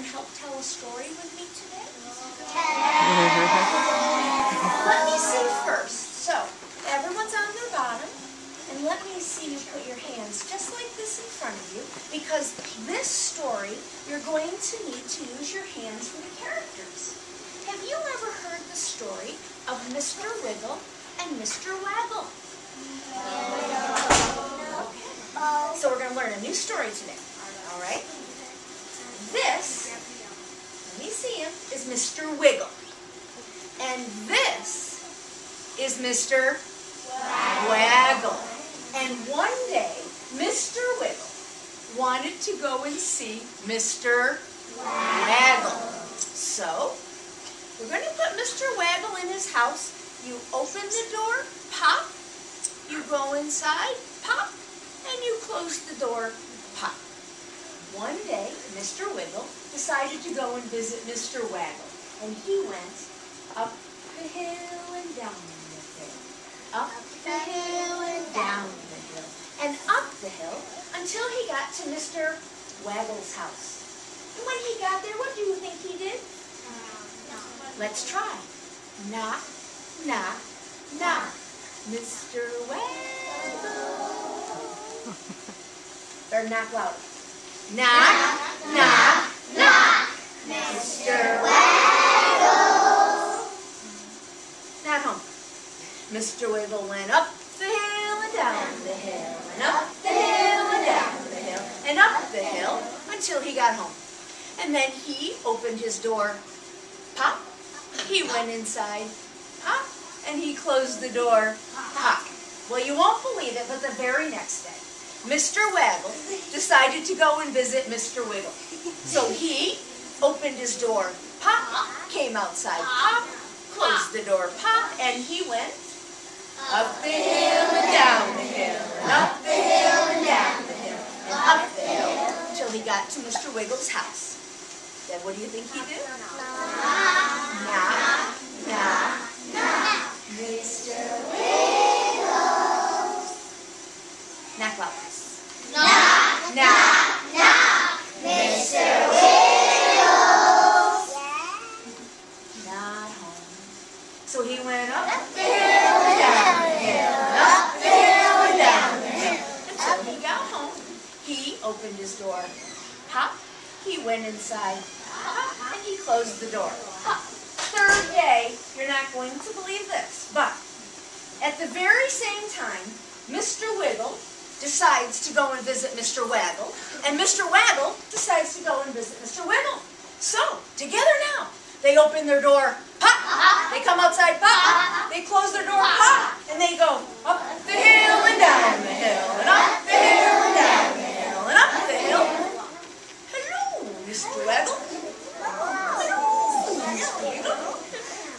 and help tell a story with me today? Okay. Let me see first. So, everyone's on their bottom, and let me see you put your hands just like this in front of you, because this story, you're going to need to use your hands for the characters. Have you ever heard the story of Mr. Wiggle and Mr. Waggle? Okay. So we're going to learn a new story today. All right? This, let me see him, is Mr. Wiggle. And this is Mr. Waggle. And one day, Mr. Wiggle wanted to go and see Mr. Waggle. So, we're going to put Mr. Waggle in his house. You open the door, pop. You go inside, pop. And you close the door, pop. One day, Mr. Wiggle decided to go and visit Mr. Waggle. And he went up the hill and down the hill. Up the hill and down the hill. And up the hill until he got to Mr. Waggle's house. And when he got there, what do you think he did? Let's try. Knock, knock, knock. Mr. Waggle. Or knock louder. Knock, knock, knock. Mr. Waggle. Not home. Mr. Wiggle went up the hill and down the hill, and up the hill and down the hill, and up the hill until he got home. And then he opened his door, pop. He went inside, pop, and he closed the door, pop. Well, you won't believe it, but the very next day, Mr. Waggle decided to go and visit Mr. Wiggle. So he opened his door, pop, came outside, pop, closed the door, pop, and he went up the hill and down the hill, and up the hill and down the hill, and up the hill, until he got to Mr. Wiggle's house. Then what do you think he did? Knock, knock, knock. Mr. Wiggle. Knock loud. Knock, knock, knock. Mr. Wiggle. Not home. So he went up the hill and down the hill, and up the hill and down the hill, until he got home. He opened his door, pop. He went inside, pop, and he closed the door, pop. Third day, you're not going to believe this, but at the very same time, Mr. Wiggle decides to go and visit Mr. Waggle, and Mr. Waggle decides to go and visit Mr. Wiggle. So, together now, they open their door, pop, they come outside, pop, they close their door, pop, and they go up the hill and down the hill, and up the hill and down the hill, and up the hill. Hello, Mr. Waggle. Hello, Mr. Wiggle.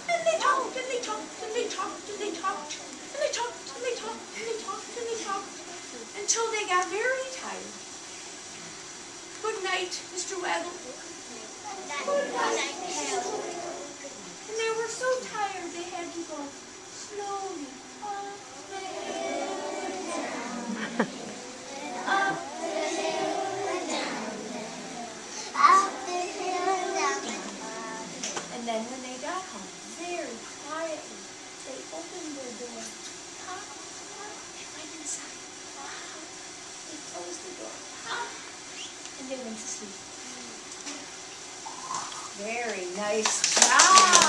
And they talked, and they talked, and they talked, and they talked, and they talked, and they talked, and they talked, and they talked, until they got very tired. Good night, Mr. Waggle. Good night. And they were so tired they had to go slowly up the hill and down, and up the hill and down, up the hill and down. And then when they got home, very quietly, they opened their door. Pop, pop, they went inside. They closed the door, and they went to sleep. Very nice job.